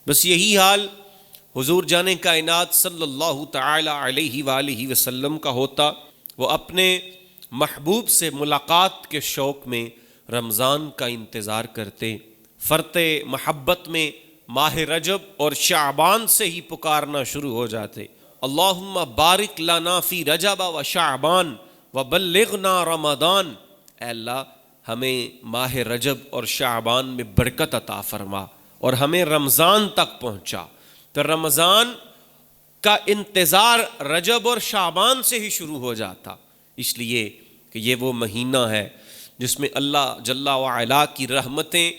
بس یہی حال حضور جان کائنات صلی اللہ تعالی علیہ وآلہ وسلم کا ہوتا۔ وہ اپنے محبوب سے ملاقات کے شوق میں رمضان کا انتظار کرتے، فرط محبت میں ماہ رجب اور شعبان سے ہی پکارنا شروع ہو جاتے، اللہم بارک لنا فی رجب و شعبان وبلغنا رمضان، اے اللہ ہمیں ماہ رجب اور شعبان میں برکت عطا فرما اور ہمیں رمضان تک پہنچا۔ تو رمضان کا انتظار رجب اور شعبان سے ہی شروع ہو جاتا، اس لیے کہ یہ وہ مہینہ ہے جس میں اللہ جل وعلا کی رحمتیں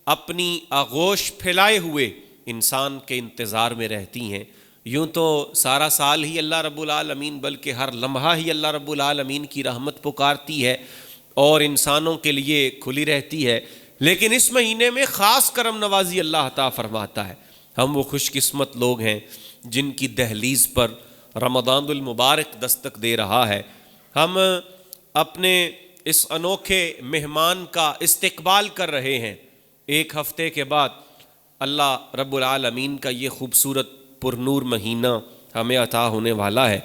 اپنی آغوش پھیلائے ہوئے انسان کے انتظار میں رہتی ہیں۔ یوں تو سارا سال ہی اللہ رب العالمین بلکہ ہر لمحہ ہی اللہ رب العالمین کی رحمت پکارتی ہے اور انسانوں کے لیے کھلی رہتی ہے، لیکن اس مہینے میں خاص کرم نوازی اللہ عطا فرماتا ہے۔ ہم وہ خوش قسمت لوگ ہیں جن کی دہلیز پر رمضان المبارک دستک دے رہا ہے۔ ہم اپنے اس انوکھے مہمان کا استقبال کر رہے ہیں۔ ایک ہفتے کے بعد اللہ رب العالمین کا یہ خوبصورت پرنور مہینہ ہمیں عطا ہونے والا ہے۔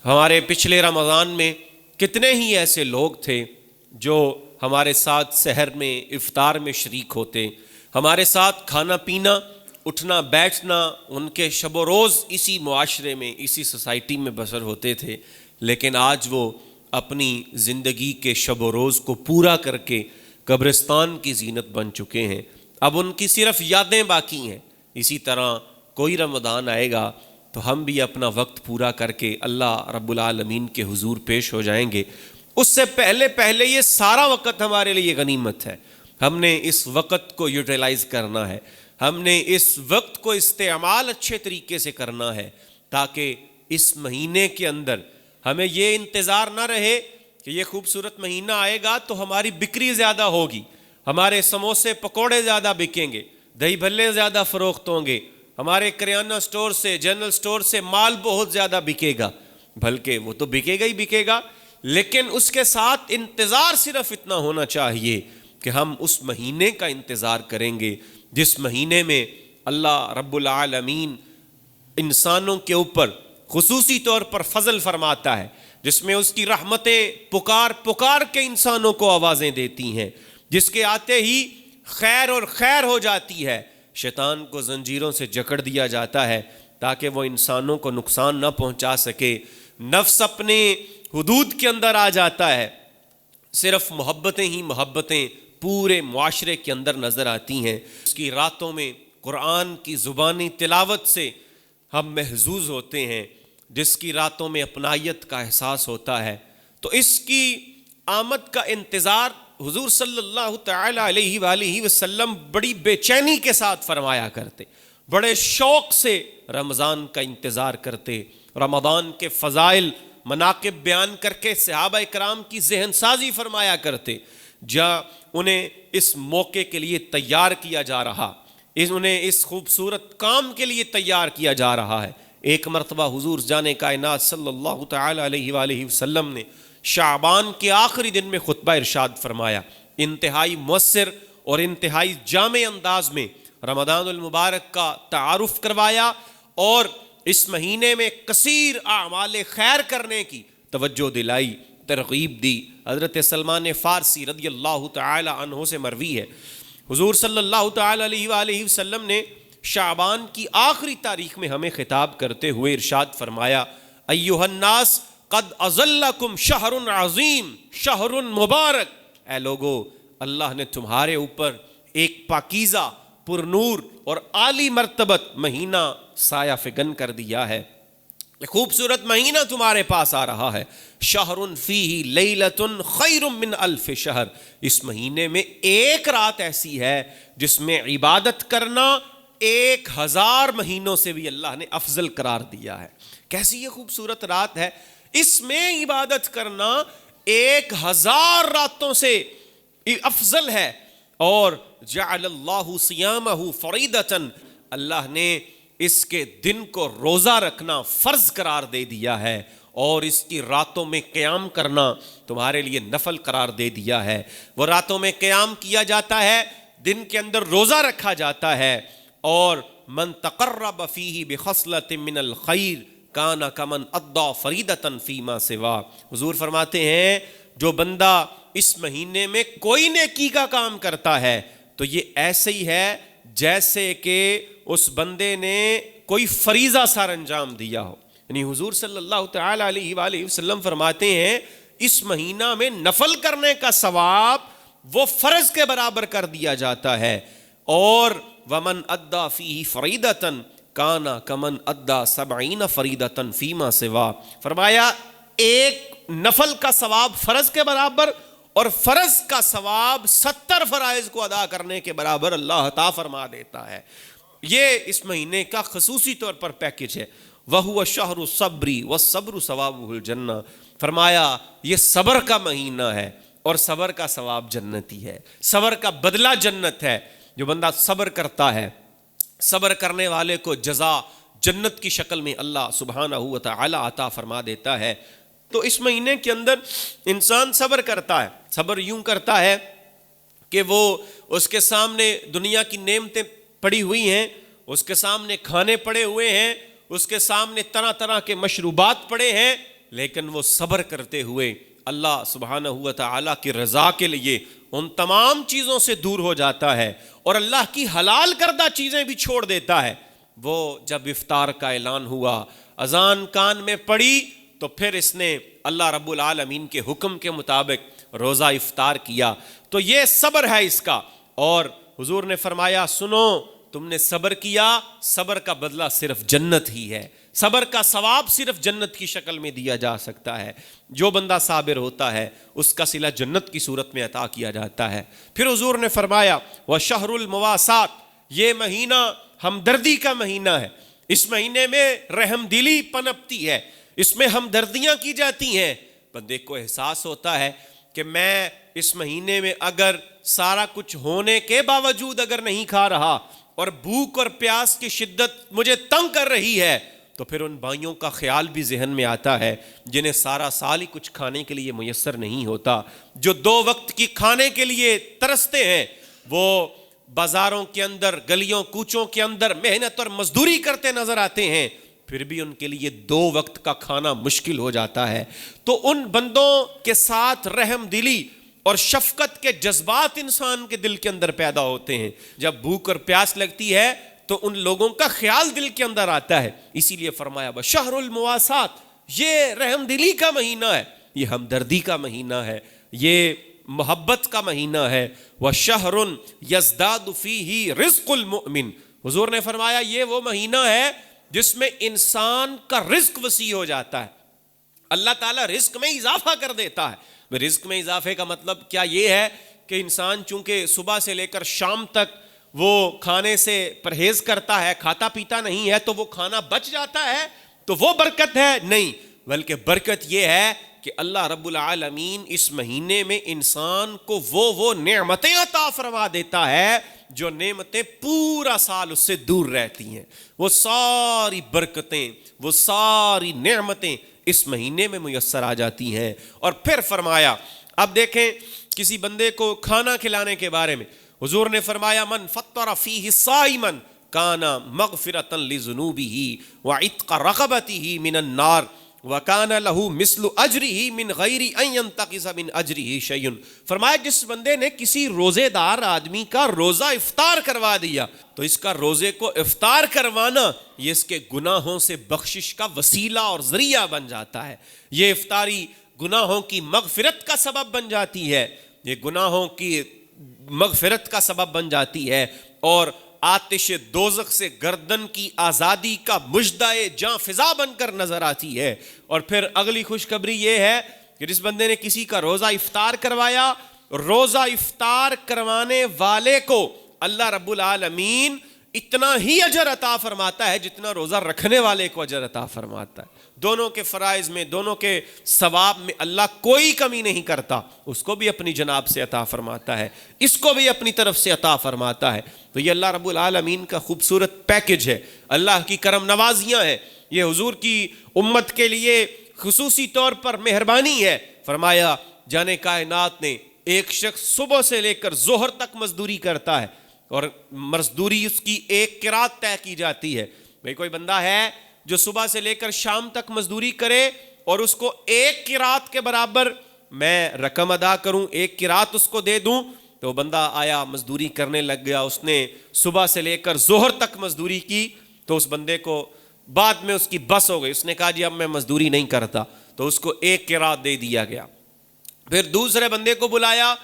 ہمارے پچھلے رمضان میں کتنے ہی ایسے لوگ تھے جو ہمارے ساتھ سحر میں افطار میں شریک ہوتے، ہمارے ساتھ کھانا پینا اٹھنا بیٹھنا ان کے شب و روز اسی معاشرے میں اسی سوسائٹی میں بسر ہوتے تھے، لیکن آج وہ اپنی زندگی کے شب و روز کو پورا کر کے قبرستان کی زینت بن چکے ہیں۔ اب ان کی صرف یادیں باقی ہیں۔ اسی طرح کوئی رمضان آئے گا تو ہم بھی اپنا وقت پورا کر کے اللہ رب العالمین کے حضور پیش ہو جائیں گے۔ اس سے پہلے یہ سارا وقت ہمارے لیے غنیمت ہے۔ ہم نے اس وقت کو یوٹیلائز کرنا ہے، ہم نے اس وقت کو استعمال اچھے طریقے سے کرنا ہے، تاکہ اس مہینے کے اندر ہمیں یہ انتظار نہ رہے کہ یہ خوبصورت مہینہ آئے گا تو ہماری بکری زیادہ ہوگی، ہمارے سموسے پکوڑے زیادہ بکیں گے، دہی بھلے زیادہ فروخت ہوں گے، ہمارے کریانہ سٹور سے جنرل سٹور سے مال بہت زیادہ بکے گا۔ بلکہ وہ تو بکے گا ہی بکے گا، لیکن اس کے ساتھ انتظار صرف اتنا ہونا چاہیے کہ ہم اس مہینے کا انتظار کریں گے جس مہینے میں اللہ رب العالمین انسانوں کے اوپر خصوصی طور پر فضل فرماتا ہے، جس میں اس کی رحمتیں پکار کے انسانوں کو آوازیں دیتی ہیں، جس کے آتے ہی خیر اور خیر ہو جاتی ہے، شیطان کو زنجیروں سے جکڑ دیا جاتا ہے تاکہ وہ انسانوں کو نقصان نہ پہنچا سکے، نفس اپنے حدود کے اندر آ جاتا ہے، صرف محبتیں ہی محبتیں پورے معاشرے کے اندر نظر آتی ہیں۔ اس کی راتوں میں قرآن کی زبانی تلاوت سے ہم محظوظ ہوتے ہیں، جس کی راتوں میں اپنائیت کا احساس ہوتا ہے، تو اس کی آمد کا انتظار حضور صلی اللہ تعالی علیہ وآلہ وسلم بڑی بے چینی کے ساتھ فرمایا کرتے، بڑے شوق سے رمضان کا انتظار کرتے، رمضان کے فضائل مناقب بیان کر کے صحابہ کرام کی ذہن سازی فرمایا کرتے، جہاں انہیں اس موقع کے لیے تیار کیا جا رہا، انہیں اس خوبصورت کام کے لیے تیار کیا جا رہا ہے۔ ایک مرتبہ حضور جان کائنات صلی اللہ تعالی علیہ وآلہ وسلم نے شعبان کے آخری دن میں خطبہ ارشاد فرمایا، انتہائی مؤثر اور انتہائی جامع انداز میں رمضان المبارک کا تعارف کروایا اور اس مہینے میں کثیر اعمال خیر کرنے کی توجہ دلائی، ترغیب دی۔ حضرت سلمان فارسی رضی اللہ تعالی عنہ سے مروی ہے، حضور صلی اللہ تعالی علیہ وآلہ وسلم نے شعبان کی آخری تاریخ میں ہمیں خطاب کرتے ہوئے ارشاد فرمایا، ایھا الناس قد اظلکم شہر عظیم شہر مبارک، اے لوگو اللہ نے تمہارے اوپر ایک پاکیزہ پرنور اور عالی مرتبت مہینہ سایہ فگن کر دیا ہے، خوبصورت مہینہ تمہارے پاس آ رہا ہے، شہر فیہ لیلۃ خیر من الف شہر، اس مہینے میں ایک رات ایسی ہے جس میں عبادت کرنا 1000 مہینوں سے بھی اللہ نے افضل قرار دیا ہے۔ کیسی یہ خوبصورت رات ہے، اس میں عبادت کرنا 1000 راتوں سے افضل ہے، اور جعل اللہ صیامہ فریضۃ، اللہ نے اس کے دن کو روزہ رکھنا فرض قرار دے دیا ہے، اور اس کی راتوں میں قیام کرنا تمہارے لیے نفل قرار دے دیا ہے۔ وہ راتوں میں قیام کیا جاتا ہے، دن کے اندر روزہ رکھا جاتا ہے، اور من تقرب فیہ بخصلۃ من الخیر کان کمن ادا فریدۃ فیما سوا. حضور فرماتے ہیں جو بندہ اس مہینے میں کوئی نیکی کا کام کرتا ہے تو یہ ایسے ہی ہے جیسے کہ اس بندے نے کوئی فریضہ سر انجام دیا ہو. یعنی حضور صلی اللہ تعالی علیہ وآلہ وسلم فرماتے ہیں اس مہینہ میں نفل کرنے کا ثواب وہ فرض کے برابر کر دیا جاتا ہے. اور ومن ادا فیہ فریدۃ کان کمن ادا 70 فریدۃ فیما سوا. فرمایا ایک نفل کا ثواب فرض کے برابر اور فرض کا ثواب 70 فرائض کو ادا کرنے کے برابر اللہ عطا فرما دیتا ہے. یہ اس مہینے کا خصوصی طور پر پیکج ہے. وَهُوَ شَهْرُ الصَّبْرِ وَالصَّبْرُ ثَوَابُهُ الْجَنَّةُ. فرمایا یہ صبر کا مہینہ ہے اور صبر کا ثواب جنتی ہے, صبر کا بدلہ جنت ہے. جو بندہ صبر کرتا ہے, صبر کرنے والے کو جزا جنت کی شکل میں اللہ سبحانہ و تعالی عطا فرما دیتا ہے. تو اس مہینے کے اندر انسان صبر کرتا ہے. صبر یوں کرتا ہے کہ وہ اس کے سامنے دنیا کی نعمتیں پڑی ہوئی ہیں, اس کے سامنے کھانے پڑے ہوئے ہیں, اس کے سامنے طرح طرح کے مشروبات پڑے ہیں, لیکن وہ صبر کرتے ہوئے اللہ سبحانہ و تعالی کی رضا کے لیے ان تمام چیزوں سے دور ہو جاتا ہے اور اللہ کی حلال کردہ چیزیں بھی چھوڑ دیتا ہے. وہ جب افطار کا اعلان ہوا, اذان کان میں پڑی, تو پھر اس نے اللہ رب العالمین کے حکم کے مطابق روزہ افطار کیا. تو یہ صبر ہے اس کا. اور حضور نے فرمایا سنو تم نے صبر کیا, صبر کا بدلہ صرف جنت ہی ہے, صبر کا ثواب صرف جنت کی شکل میں دیا جا سکتا ہے. جو بندہ صابر ہوتا ہے اس کا صلہ جنت کی صورت میں عطا کیا جاتا ہے. پھر حضور نے فرمایا وَشَهْرُ الْمُوَاسَاتِ, یہ مہینہ ہمدردی کا مہینہ ہے. اس مہینے میں رحم دلی پنپتی ہے, اس میں ہمدردیاں کی جاتی ہیں. بندے کو احساس ہوتا ہے کہ میں اس مہینے میں اگر سارا کچھ ہونے کے باوجود اگر نہیں کھا رہا اور بھوک اور پیاس کی شدت مجھے تنگ کر رہی ہے, تو پھر ان بھائیوں کا خیال بھی ذہن میں آتا ہے جنہیں سارا سال ہی کچھ کھانے کے لیے میسر نہیں ہوتا, جو 2 وقت کی کھانے کے لیے ترستے ہیں. وہ بازاروں کے اندر, گلیوں کوچوں کے اندر محنت اور مزدوری کرتے نظر آتے ہیں, پھر بھی ان کے لیے 2 وقت کا کھانا مشکل ہو جاتا ہے. تو ان بندوں کے ساتھ رحم دلی اور شفقت کے جذبات انسان کے دل کے اندر پیدا ہوتے ہیں. جب بھوک اور پیاس لگتی ہے تو ان لوگوں کا خیال دل کے اندر آتا ہے. اسی لیے فرمایا بشہر المواسات, یہ رحم دلی کا مہینہ ہے, یہ ہمدردی کا مہینہ ہے, یہ محبت کا مہینہ ہے. وَشَهْرٌ يَزْدَادُ فِيهِ رِزْقُ الْمُؤْمِنِ, حضور نے فرمایا یہ وہ مہینہ ہے جس میں انسان کا رزق وسیع ہو جاتا ہے. اللہ تعالیٰ رزق میں اضافہ کر دیتا ہے. رزق میں اضافے کا مطلب کیا یہ ہے کہ انسان چونکہ صبح سے لے کر شام تک وہ کھانے سے پرہیز کرتا ہے, کھاتا پیتا نہیں ہے, تو وہ کھانا بچ جاتا ہے تو وہ برکت ہے؟ نہیں, بلکہ برکت یہ ہے کہ اللہ رب العالمین اس مہینے میں انسان کو وہ نعمتیں عطا فرما دیتا ہے جو نعمتیں پورا سال اس سے دور رہتی ہیں. وہ ساری برکتیں, وہ ساری نعمتیں اس مہینے میں میسر آ جاتی ہیں. اور پھر فرمایا, اب دیکھیں کسی بندے کو کھانا کھلانے کے بارے میں حضور نے فرمایا من فطر فیہ صائما کان مغفرۃ لذنوبہ وعتق رقبتہ من النار وَكَانَ لَهُ مِثْلُ أَجْرِهِ مِنْ غَيْرِ أَنْ يَنْتَقِصَ مِنْ أَجْرِهِ شَيْءٌ. فرمایا جس بندے نے کسی روزے دار آدمی کا روزہ افطار کروا دیا تو اس کا روزے کو افطار کروانا یہ اس کے گناہوں سے بخشش کا وسیلہ اور ذریعہ بن جاتا ہے. یہ افطاری گناہوں کی مغفرت کا سبب بن جاتی ہے, یہ گناہوں کی مغفرت کا سبب بن جاتی ہے اور آتش دوزخ سے گردن کی آزادی کا مژدہ جاں فضا بن کر نظر آتی ہے. اور پھر اگلی خوشخبری یہ ہے کہ جس بندے نے کسی کا روزہ افطار کروایا, روزہ افطار کروانے والے کو اللہ رب العالمین اتنا ہی اجر عطا فرماتا ہے جتنا روزہ رکھنے والے کو اجر عطا فرماتا ہے. دونوں کے فرائض میں, دونوں کے ثواب میں اللہ کوئی کمی نہیں کرتا. اس کو بھی اپنی جناب سے عطا فرماتا ہے, اس کو بھی اپنی طرف سے عطا فرماتا ہے. تو یہ اللہ رب العالمین کا خوبصورت پیکج ہے, اللہ کی کرم نوازیاں ہیں. یہ حضور کی امت کے لیے خصوصی طور پر مہربانی ہے. فرمایا جانے کائنات نے ایک شخص صبح سے لے کر ظہر تک مزدوری کرتا ہے, اور مزدوری اس کی ایک قرات طے کی جاتی ہے. بھئی کوئی بندہ ہے جو صبح سے لے کر شام تک مزدوری کرے اور اس کو ایک قرات کے برابر میں رقم ادا کروں, ایک قرات اس کو دے دوں, تو بندہ آیا مزدوری کرنے لگ گیا, اس نے صبح سے لے کر ظہر تک مزدوری کی, تو اس بندے کو بعد میں اس کی بس ہو گئی, اس نے کہا جی اب میں مزدوری نہیں کرتا, تو اس کو ایک قرات دے دیا گیا. پھر دوسرے بندے کو بلایا,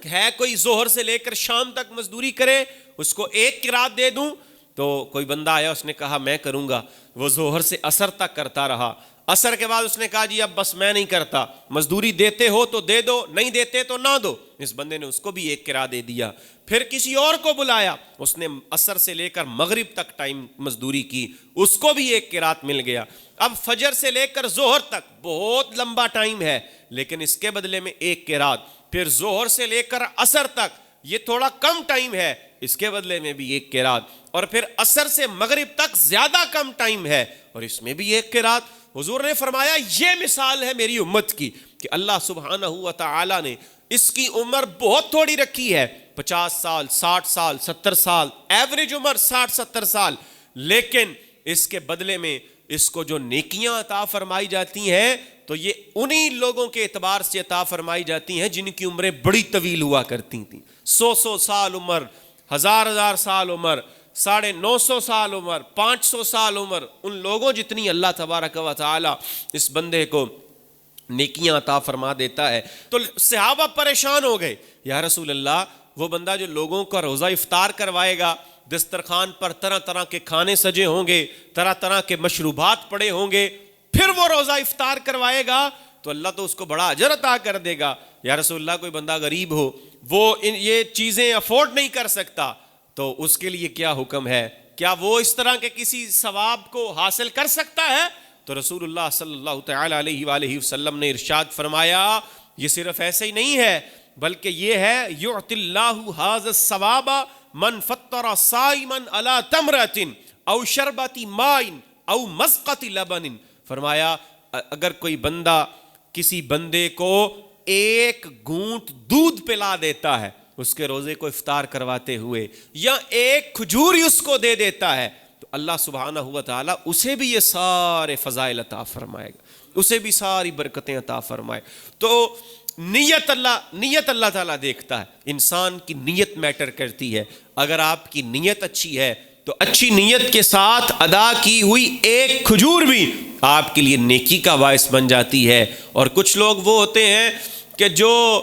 ہے کوئی ظہر سے لے کر شام تک مزدوری کرے, اس کو ایک قرات دے دوں, تو کوئی بندہ آیا, اس نے کہا میں کروں گا. وہ ظہر سے عصر تک کرتا رہا, عصر کے بعد اس نے کہا جی اب بس میں نہیں کرتا, مزدوری دیتے ہو تو دے دو, نہیں دیتے تو نہ دو. اس بندے نے اس کو بھی ایک قرات دے دیا. پھر کسی اور کو بلایا, اس نے عصر سے لے کر مغرب تک ٹائم مزدوری کی, اس کو بھی ایک قرات مل گیا. اب فجر سے لے کر ظہر تک بہت لمبا ٹائم ہے, لیکن اس کے بدلے میں ایک قرات. پھر ظہر سے لے کر عصر تک یہ تھوڑا کم ٹائم ہے, اس کے بدلے میں بھی ایک قرات. اور پھر عصر سے مغرب تک زیادہ کم ٹائم ہے, اور اس میں بھی ایک قرات. حضور نے فرمایا یہ مثال ہے میری امت کی کہ اللہ سبحانہ و تعالی نے اس کی عمر بہت تھوڑی رکھی ہے, 50 سال, 60 سال, 70 سال, ایوریج عمر 60-70 سال, لیکن اس کے بدلے میں اس کو جو نیکیاں عطا فرمائی جاتی ہیں تو یہ انہی لوگوں کے اعتبار سے عطا فرمائی جاتی ہیں جن کی عمریں بڑی طویل ہوا کرتی تھیں. 100 سال عمر, 1000 سال عمر, 950 سال عمر, 500 سال عمر, ان لوگوں جتنی اللہ تبارک و تعالی اس بندے کو نیکیاں عطا فرما دیتا ہے. تو صحابہ پریشان ہو گئے, یا رسول اللہ وہ بندہ جو لوگوں کا روزہ افطار کروائے گا, دسترخوان پر طرح طرح کے کھانے سجے ہوں گے, طرح طرح کے مشروبات پڑے ہوں گے, پھر وہ روزہ افطار کروائے گا تو اللہ تو اس کو بڑا اجر عطا کر دے گا. یا رسول اللہ کوئی بندہ غریب ہو, وہ یہ چیزیں افورڈ نہیں کر سکتا, تو اس کے لیے کیا حکم ہے, کیا وہ اس طرح کے کسی ثواب کو حاصل کر سکتا ہے؟ تو رسول اللہ صلی اللہ تعالی علیہ وآلہ وسلم نے ارشاد فرمایا یہ صرف ایسے ہی نہیں ہے, بلکہ یہ ہے یعطی اللہ ھذا الثواب من فطر صائما علی تمرۃ او شربۃ ماء او مذقۃ لبن. فرمایا اگر کوئی بندہ کسی بندے کو ایک گھونٹ دودھ پلا دیتا ہے اس کے روزے کو افطار کرواتے ہوئے, یا ایک کھجور ہی اس کو دے دیتا ہے, تو اللہ سبحانہ ہوا تعالیٰ اسے بھی یہ سارے فضائل عطا فرمائے گا, اسے بھی ساری برکتیں عطا فرمائے. تو نیت اللہ تعالیٰ دیکھتا ہے, انسان کی نیت میٹر کرتی ہے. اگر آپ کی نیت اچھی ہے تو اچھی نیت کے ساتھ ادا کی ہوئی ایک کھجور بھی آپ کے لیے نیکی کا باعث بن جاتی ہے. اور کچھ لوگ وہ ہوتے ہیں کہ جو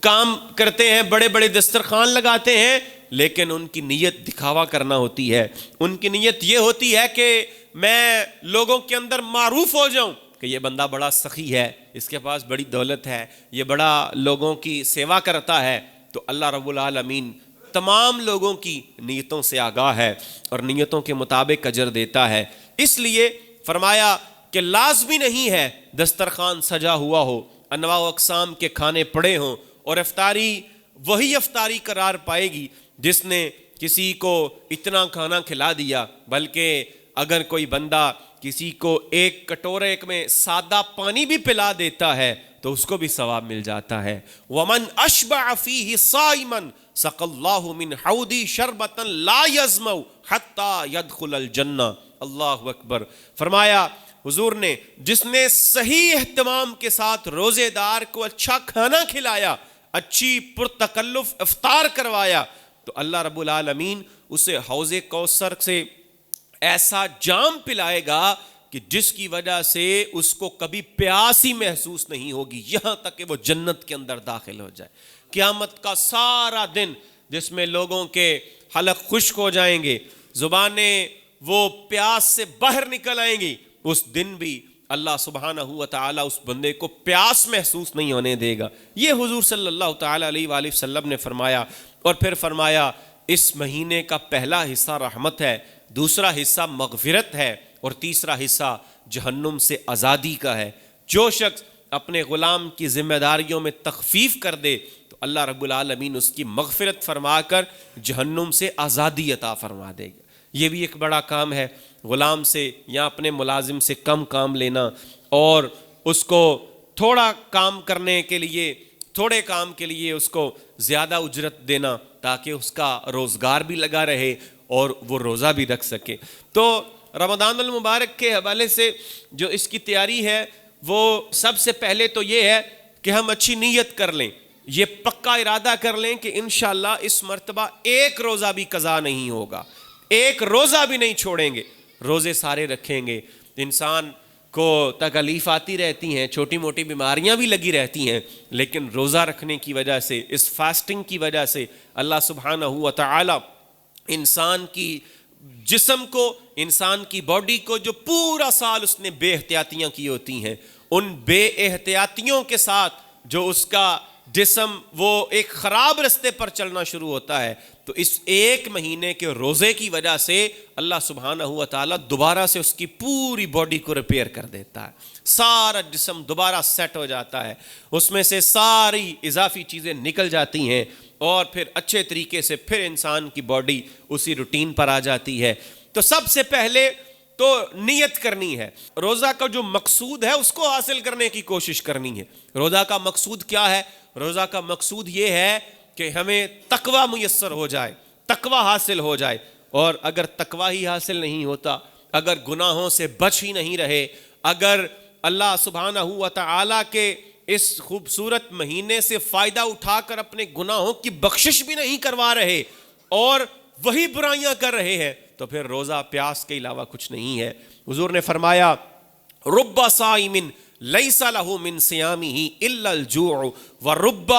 کام کرتے ہیں, بڑے بڑے دسترخوان لگاتے ہیں, لیکن ان کی نیت دکھاوا کرنا ہوتی ہے. ان کی نیت یہ ہوتی ہے کہ میں لوگوں کے اندر معروف ہو جاؤں کہ یہ بندہ بڑا سخی ہے, اس کے پاس بڑی دولت ہے, یہ بڑا لوگوں کی سیوا کرتا ہے. تو اللہ رب العالمین تمام لوگوں کی نیتوں سے آگاہ ہے اور نیتوں کے مطابق اجر دیتا ہے. اس لیے فرمایا کہ لازمی نہیں ہے دسترخوان سجا ہوا ہو, انواع و اقسام کے کھانے پڑے ہوں, اور افطاری وہی افطاری قرار پائے گی جس نے کسی کو اتنا کھانا کھلا دیا, بلکہ اگر کوئی بندہ کسی کو ایک کٹورے میں سادہ پانی بھی پلا دیتا ہے تو اس کو بھی ثواب مل جاتا ہے. وَمَنْ أَشْبَعَ فِيهِ صَائِمًا سَقَى اللَّهُ مِنْ حَوْضِي شَرْبَةً لَا يَظْمَأُ حَتَّى يَدْخُلَ الْجَنَّةَ. اللہ اکبر. فرمایا حضور نے جس نے صحیح اہتمام کے ساتھ روزے دار کو اچھا کھانا کھلایا, اچھی پرتکلف افطار کروایا, تو اللہ رب العالمین اسے حوض کوثر سے ایسا جام پلائے گا کہ جس کی وجہ سے اس کو کبھی پیاس ہی محسوس نہیں ہوگی, یہاں تک کہ وہ جنت کے اندر داخل ہو جائے. قیامت کا سارا دن جس میں لوگوں کے حلق خشک ہو جائیں گے, زبانیں وہ پیاس سے باہر نکل آئیں گی, اس دن بھی اللہ سبحانہ و تعالیٰ اس بندے کو پیاس محسوس نہیں ہونے دے گا. یہ حضور صلی اللہ تعالیٰ علیہ وآلہ وسلم نے فرمایا. اور پھر فرمایا اس مہینے کا پہلا حصہ رحمت ہے, دوسرا حصہ مغفرت ہے, اور تیسرا حصہ جہنم سے آزادی کا ہے. جو شخص اپنے غلام کی ذمہ داریوں میں تخفیف کر دے تو اللہ رب العالمین اس کی مغفرت فرما کر جہنم سے آزادی عطا فرما دے گا. یہ بھی ایک بڑا کام ہے, غلام سے یا اپنے ملازم سے کم کام لینا اور اس کو تھوڑے کام کے لیے اس کو زیادہ اجرت دینا تاکہ اس کا روزگار بھی لگا رہے اور وہ روزہ بھی رکھ سکے۔ تو رمضان المبارک کے حوالے سے جو اس کی تیاری ہے وہ سب سے پہلے تو یہ ہے کہ ہم اچھی نیت کر لیں، یہ پکا ارادہ کر لیں کہ انشاءاللہ اس مرتبہ ایک روزہ بھی قضا نہیں ہوگا، ایک روزہ بھی نہیں چھوڑیں گے، روزے سارے رکھیں گے۔ انسان کو تکلیف آتی رہتی ہیں، چھوٹی موٹی بیماریاں بھی لگی رہتی ہیں، لیکن روزہ رکھنے کی وجہ سے، اس فاسٹنگ کی وجہ سے اللہ سبحانہ و تعالی انسان کی جسم کو، انسان کی باڈی کو جو پورا سال اس نے بے احتیاطیاں کی ہوتی ہیں، ان بے احتیاطیوں کے ساتھ جو اس کا جسم وہ ایک خراب رستے پر چلنا شروع ہوتا ہے، تو اس ایک مہینے کے روزے کی وجہ سے اللہ سبحانہ و تعالیٰ دوبارہ سے اس کی پوری باڈی کو ریپیئر کر دیتا ہے، سارا جسم دوبارہ سیٹ ہو جاتا ہے، اس میں سے ساری اضافی چیزیں نکل جاتی ہیں اور پھر اچھے طریقے سے پھر انسان کی باڈی اسی روٹین پر آ جاتی ہے۔ تو سب سے پہلے تو نیت کرنی ہے، روزہ کا جو مقصود ہے اس کو حاصل کرنے کی کوشش کرنی ہے۔ روزہ کا مقصود کیا ہے؟ روزہ کا مقصود یہ ہے کہ ہمیں تقویٰ میسر ہو جائے، تقویٰ حاصل ہو جائے، اور اگر تقویٰ ہی حاصل نہیں ہوتا، اگر گناہوں سے بچ ہی نہیں رہے، اگر اللہ سبحانہ و تعالیٰ کے اس خوبصورت مہینے سے فائدہ اٹھا کر اپنے گناہوں کی بخشش بھی نہیں کروا رہے اور وہی برائیاں کر رہے ہیں، تو پھر روزہ پیاس کے علاوہ کچھ نہیں ہے۔ حضور نے فرمایا رب صائم لیس لہ من صیامہ الا الجوع ورب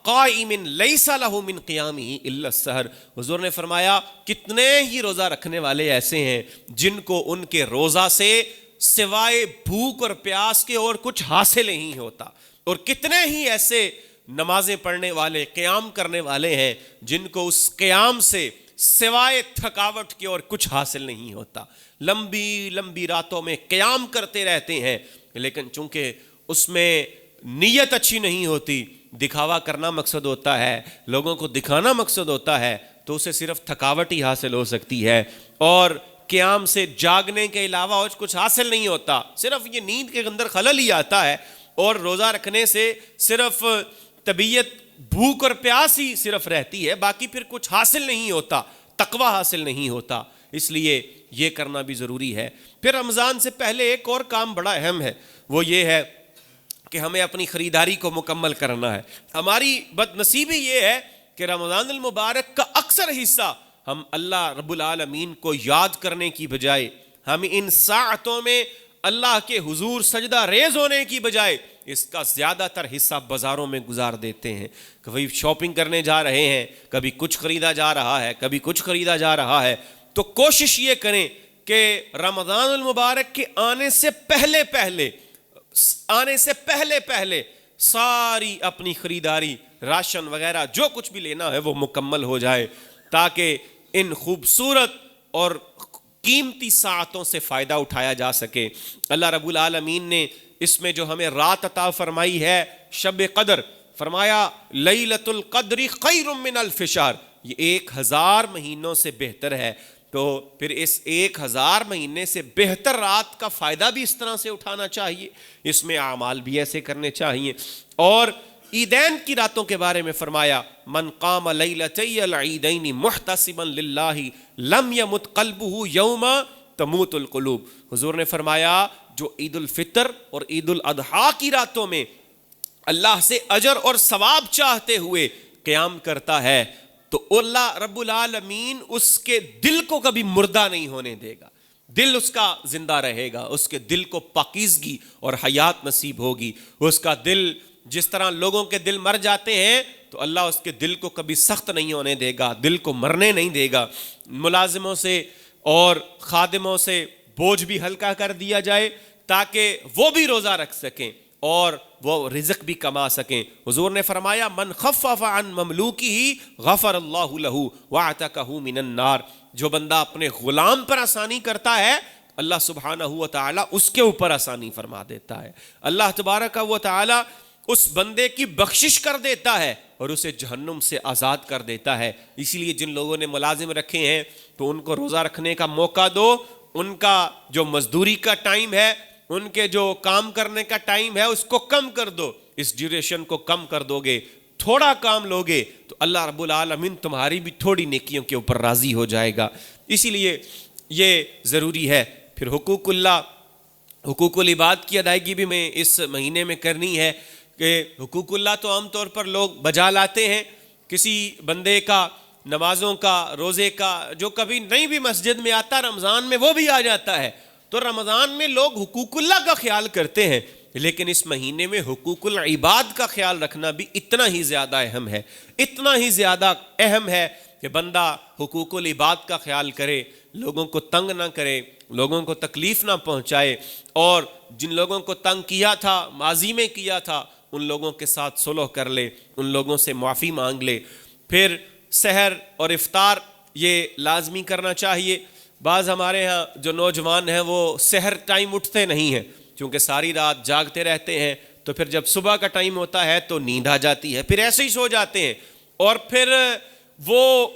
قائم لیس لہ من قیامہ الا السحر۔ حضور نے فرمایا کتنے ہی روزہ رکھنے والے ایسے ہیں جن کو ان کے روزہ سے سوائے بھوک اور پیاس کے اور کچھ حاصل نہیں ہوتا، اور کتنے ہی ایسے نمازیں پڑھنے والے، قیام کرنے والے ہیں جن کو اس قیام سے سوائے تھکاوٹ کے اور کچھ حاصل نہیں ہوتا، لمبی لمبی راتوں میں قیام کرتے رہتے ہیں، لیکن چونکہ اس میں نیت اچھی نہیں ہوتی، دکھاوا کرنا مقصد ہوتا ہے، لوگوں کو دکھانا مقصد ہوتا ہے، تو اسے صرف تھکاوٹ ہی حاصل ہو سکتی ہے، اور قیام سے جاگنے کے علاوہ اور کچھ حاصل نہیں ہوتا، صرف یہ نیند کے اندر خلل ہی آتا ہے، اور روزہ رکھنے سے صرف طبیعت بھوک اور پیاس ہی صرف رہتی ہے، باقی پھر کچھ حاصل نہیں ہوتا، تقویٰ حاصل نہیں ہوتا۔ اس لیے یہ کرنا بھی ضروری ہے۔ پھر رمضان سے پہلے ایک اور کام بڑا اہم ہے، وہ یہ ہے کہ ہمیں اپنی خریداری کو مکمل کرنا ہے۔ ہماری بد نصیبی یہ ہے کہ رمضان المبارک کا اکثر حصہ ہم اللہ رب العالمین کو یاد کرنے کی بجائے، ہم ان ساعتوں میں اللہ کے حضور سجدہ ریز ہونے کی بجائے اس کا زیادہ تر حصہ بازاروں میں گزار دیتے ہیں، کبھی شاپنگ کرنے جا رہے ہیں، کبھی کچھ خریدا جا رہا ہے، کبھی کچھ خریدا جا رہا ہے۔ تو کوشش یہ کریں کہ رمضان المبارک کے آنے سے پہلے ساری اپنی خریداری، راشن وغیرہ جو کچھ بھی لینا ہے وہ مکمل ہو جائے، تاکہ ان خوبصورت اور قیمتی ساعتوں سے فائدہ اٹھایا جا سکے۔ اللہ رب العالمین نے اس میں جو ہمیں رات عطا فرمائی ہے شب قدر، فرمایا لیلۃ القدر خیر من الف شہر، یہ 1000 مہینوں سے بہتر ہے۔ تو پھر اس 1000 مہینے سے بہتر رات کا فائدہ بھی اس طرح سے اٹھانا چاہیے، اس میں اعمال بھی ایسے کرنے چاہیے۔ اور عیدین کی راتوں کے بارے میں فرمایا من قام لیلتی العیدین محتسبا للہ لم یمت قلبہ یوم تموت القلوب۔ حضور نے فرمایا جو عید الفطر اور عید الاضحیٰ کی راتوں میں اللہ سے اجر اور ثواب چاہتے ہوئے قیام کرتا ہے، تو اللہ رب العالمین اس کے دل کو کبھی مردہ نہیں ہونے دے گا، دل اس کا زندہ رہے گا، اس کے دل کو پاکیزگی اور حیات نصیب ہوگی۔ اس کا دل جس طرح لوگوں کے دل مر جاتے ہیں تو اللہ اس کے دل کو کبھی سخت نہیں ہونے دے گا، دل کو مرنے نہیں دے گا۔ ملازموں سے اور خادموں سے بوجھ بھی ہلکا کر دیا جائے تاکہ وہ بھی روزہ رکھ سکیں اور وہ رزق بھی کما سکیں۔ حضور نے فرمایا من خفف عن مملوکہ غفر اللہ لہ واعتقہ من النار، جو بندہ اپنے غلام پر آسانی کرتا ہے اللہ سبحانہ و تعالی اس کے اوپر آسانی فرما دیتا ہے، اللہ تبارک و تعالی اس بندے کی بخشش کر دیتا ہے اور اسے جہنم سے آزاد کر دیتا ہے۔ اسی لیے جن لوگوں نے ملازم رکھے ہیں تو ان کو روزہ رکھنے کا موقع دو، ان کا جو مزدوری کا ٹائم ہے، ان کے جو کام کرنے کا ٹائم ہے اس کو کم کر دو، اس ڈیوریشن کو کم کر دو گے تھوڑا کام لوگے تو اللہ رب العالمین تمہاری بھی تھوڑی نیکیوں کے اوپر راضی ہو جائے گا. اسی لیے یہ ضروری ہے. پھر حقوق اللہ، حقوق العباد کی ادائیگی بھی میں اس مہینے میں کرنی ہے. کہ حقوق اللہ تو عام طور پر لوگ بجا لاتے ہیں، کسی بندے کا نمازوں کا، روزے کا، جو کبھی نہیں بھی مسجد میں آتا رمضان میں وہ بھی آ جاتا ہے. تو رمضان میں لوگ حقوق اللہ کا خیال کرتے ہیں، لیکن اس مہینے میں حقوق العباد کا خیال رکھنا بھی اتنا ہی زیادہ اہم ہے. اتنا ہی زیادہ اہم ہے کہ بندہ حقوق العباد کا خیال کرے، لوگوں کو تنگ نہ کرے، لوگوں کو تکلیف نہ پہنچائے، اور جن لوگوں کو تنگ کیا تھا، ماضی میں کیا تھا، ان لوگوں کے ساتھ صلح کر لے، ان لوگوں سے معافی مانگ لے. پھر سحر اور افطار یہ لازمی کرنا چاہیے. بعض ہمارے ہاں جو نوجوان ہیں وہ سحر ٹائم اٹھتے نہیں ہیں، کیونکہ ساری رات جاگتے رہتے ہیں، تو پھر جب صبح کا ٹائم ہوتا ہے تو نیند آ جاتی ہے، پھر ایسے ہی سو جاتے ہیں، اور پھر وہ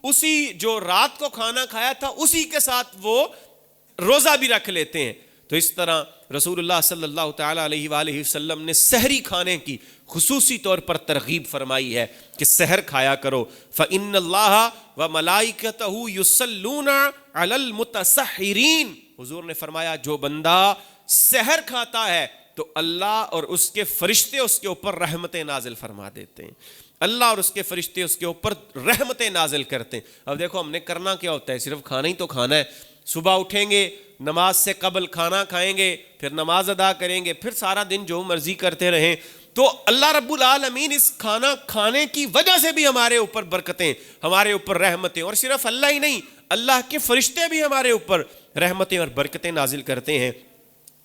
اسی جو رات کو کھانا کھایا تھا اسی کے ساتھ وہ روزہ بھی رکھ لیتے ہیں. تو اس طرح رسول اللہ صلی اللہ تعالیٰ علیہ وآلہ وسلم نے سحری کھانے کی خصوصی طور پر ترغیب فرمائی ہے کہ سحر کھایا کرو. فَإِنَّ اللَّهَ وَمَلَائِكَتَهُ يُصَلُّونَ عَلَى الْمُتَسَحِّرِينَ. حضور نے فرمایا جو بندہ سحر کھاتا ہے تو اللہ اور اس کے فرشتے اس کے اوپر رحمتیں نازل فرما دیتے ہیں. اللہ اور اس کے فرشتے اس کے اوپر رحمتیں نازل کرتے ہیں. اب دیکھو ہم نے کرنا کیا ہوتا ہے، صرف کھانا ہی تو کھانا ہے. صبح اٹھیں گے، نماز سے قبل کھانا کھائیں گے، پھر نماز ادا کریں گے، پھر سارا دن جو مرضی کرتے رہیں. تو اللہ رب العالمین اس کھانا کھانے کی وجہ سے بھی ہمارے اوپر برکتیں، ہمارے اوپر رحمتیں، اور صرف اللہ ہی نہیں، اللہ کے فرشتے بھی ہمارے اوپر رحمتیں اور برکتیں نازل کرتے ہیں.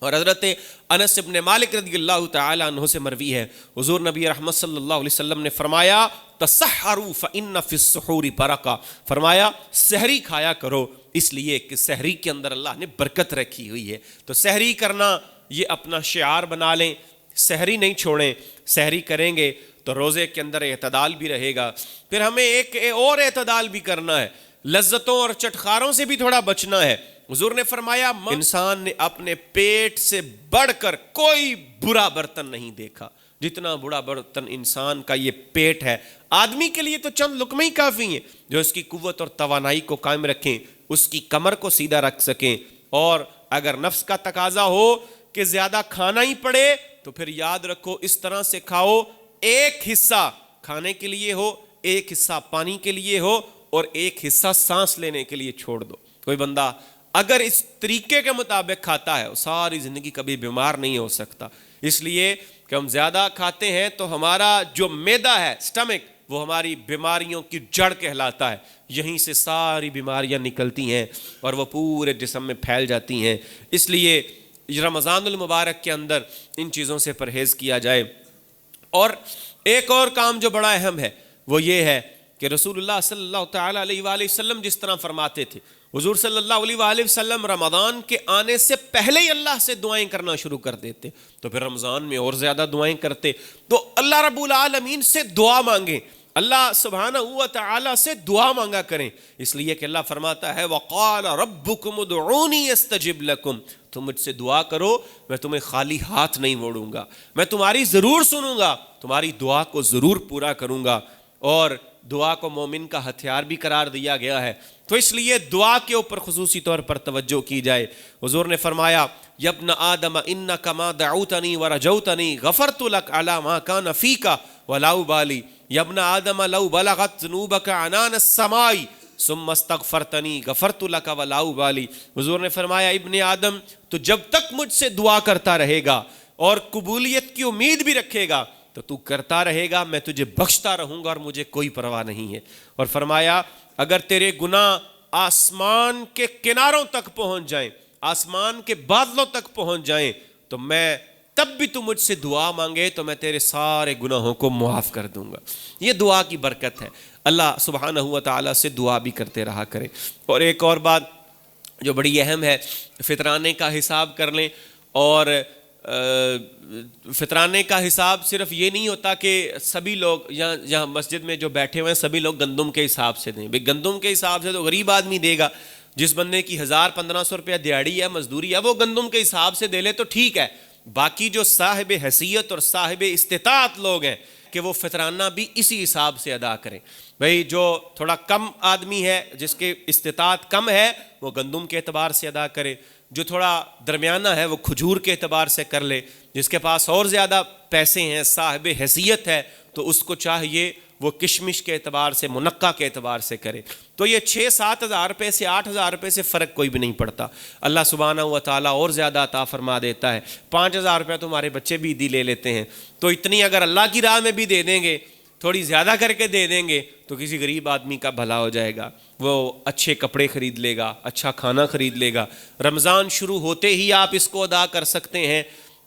اور حضرت انس بن مالک رضی اللہ تعالی عنہ سے مروی ہے، حضور نبی رحمت صلی اللہ علیہ وسلم نے فرمایا تسحروا فإن فی السحور برکہ. فرمایا سحری کھایا کرو، اس لیے کہ سحری کے اندر اللہ نے برکت رکھی ہوئی ہے. تو سحری کرنا یہ اپنا شعار بنا لیں، سحری نہیں چھوڑیں. سحری کریں گے تو روزے کے اندر اعتدال بھی رہے گا. پھر ہمیں ایک اور اعتدال بھی کرنا ہے، لذتوں اور چٹخاروں سے بھی تھوڑا بچنا ہے. حضور نے فرمایا انسان نے اپنے پیٹ سے بڑھ کر کوئی برا برتن نہیں دیکھا جتنا بڑا برتن انسان کا یہ پیٹ ہے. آدمی کے لیے تو چند لقمے ہی کافی ہیں جو اس کی قوت اور توانائی کو قائم رکھیں، اس کی کمر کو سیدھا رکھ سکیں. اور اگر نفس کا تقاضا ہو کہ زیادہ کھانا ہی پڑے تو پھر یاد رکھو اس طرح سے کھاؤ، ایک حصہ کھانے کے لیے ہو، ایک حصہ پانی کے لیے ہو، اور ایک حصہ سانس لینے کے لیے چھوڑ دو. کوئی بندہ اگر اس طریقے کے مطابق کھاتا ہے وہ ساری زندگی کبھی بیمار نہیں ہو سکتا. اس لیے کہ ہم زیادہ کھاتے ہیں تو ہمارا جو معدہ ہے، سٹمک، وہ ہماری بیماریوں کی جڑ کہلاتا ہے. یہیں سے ساری بیماریاں نکلتی ہیں اور وہ پورے جسم میں پھیل جاتی ہیں. اس لیے رمضان المبارک کے اندر ان چیزوں سے پرہیز کیا جائے. اور ایک اور کام جو بڑا اہم ہے وہ یہ ہے کہ رسول اللہ صلی اللہ تعالیٰ علیہ وآلہ وسلم جس طرح فرماتے تھے، حضور صلی اللہ علیہ وآلہ وسلم رمضان کے آنے سے پہلے ہی اللہ سے دعائیں کرنا شروع کر دیتے، تو پھر رمضان میں اور زیادہ دعائیں کرتے. تو اللہ رب العالمین سے دعا مانگیں، اللہ سبحانہ و تعالی سے دعا مانگا کریں. اس لیے کہ اللہ فرماتا ہے وَقَالَ رَبُّكُمُ ادْعُونِي أَسْتَجِبْ لَكُمْ. تم مجھ سے دعا کرو، میں تمہیں خالی ہاتھ نہیں موڑوں گا، میں تمہاری ضرور سنوں گا، تمہاری دعا کو ضرور پورا کروں گا. اور دعا کو مومن کا ہتھیار بھی قرار دیا گیا ہے، تو اس لیے دعا کے اوپر خصوصی طور پر توجہ کی جائے. حضور نے فرمایا یا ابن آدم انک ما دعوتنی ورجوتنی غفرت لک علی ما کان فیک ولا ابالی. یا ابن آدم لو بلغت ذنوبک عنان السماء ثم استغفرتنی غفرت لک ولا ابالی. حضور نے فرمایا ابن آدم تو جب تک مجھ سے دعا کرتا رہے گا اور قبولیت کی امید بھی رکھے گا تو کرتا رہے گا، میں تجھے بخشتا رہوں گا اور مجھے کوئی پرواہ نہیں ہے. اور فرمایا اگر تیرے گناہ آسمان کے کناروں تک پہنچ جائیں، آسمان کے بادلوں تک پہنچ جائیں، تو میں تب بھی تو مجھ سے دعا مانگے تو میں تیرے سارے گناہوں کو معاف کر دوں گا. یہ دعا کی برکت ہے. اللہ سبحانہ و تعالیٰ سے دعا بھی کرتے رہا کریں. اور ایک اور بات جو بڑی اہم ہے، فطرانے کا حساب کر لیں. اور فطرانے کا حساب صرف یہ نہیں ہوتا کہ سبھی لوگ یہاں مسجد میں جو بیٹھے ہوئے ہیں سبھی لوگ گندم کے حساب سے دیں. بھئی گندم کے حساب سے تو غریب آدمی دے گا، جس بندے کی 1000-1500 روپیہ دیہڑی ہے، مزدوری ہے، وہ گندم کے حساب سے دے لے تو ٹھیک ہے. باقی جو صاحب حیثیت اور صاحب استطاعت لوگ ہیں کہ وہ فطرانہ بھی اسی حساب سے ادا کریں. بھئی جو تھوڑا کم آدمی ہے، جس کے استطاعت کم ہے، وہ گندم کے اعتبار سے ادا کرے. جو تھوڑا درمیانہ ہے وہ کھجور کے اعتبار سے کر لے. جس کے پاس اور زیادہ پیسے ہیں، صاحب حیثیت ہے، تو اس کو چاہیے وہ کشمش کے اعتبار سے، منقع کے اعتبار سے کرے. تو یہ 6-7 ہزار روپے سے 8 ہزار روپے سے فرق کوئی بھی نہیں پڑتا. اللہ سبحانہ و تعالیٰ اور زیادہ عطا فرما دیتا ہے. 5,000 روپے تو ہمارے بچے بھی عیدی لے لیتے ہیں. تو اتنی اگر اللہ کی راہ میں بھی دے دیں گے، تھوڑی زیادہ کر کے دے دیں گے، تو کسی غریب آدمی کا بھلا ہو جائے گا. وہ اچھے کپڑے خرید لے گا، اچھا کھانا خرید لے گا. رمضان شروع ہوتے ہی آپ اس کو ادا کر سکتے ہیں.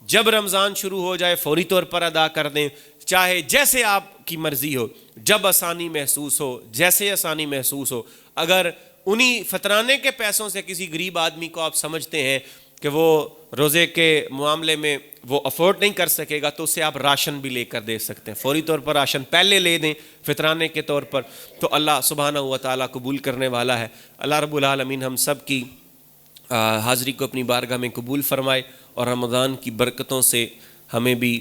جب رمضان شروع ہو جائے فوری طور پر ادا کر دیں، چاہے جیسے آپ کی مرضی ہو، جب آسانی محسوس ہو، جیسے آسانی محسوس ہو. اگر انہی فطرانے کے پیسوں سے کسی غریب آدمی کو آپ سمجھتے ہیں کہ وہ روزے کے معاملے میں وہ افورڈ نہیں کر سکے گا، تو اسے آپ راشن بھی لے کر دے سکتے ہیں. فوری طور پر راشن پہلے لے دیں فطرانے کے طور پر، تو اللہ سبحانہ و تعالیٰ قبول کرنے والا ہے. اللہ رب العالمین ہم سب کی حاضری کو اپنی بارگاہ میں قبول فرمائے، اور رمضان کی برکتوں سے ہمیں بھی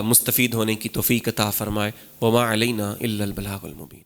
مستفید ہونے کی توفیق عطا فرمائے. وما علینا الا البلاغ المبین.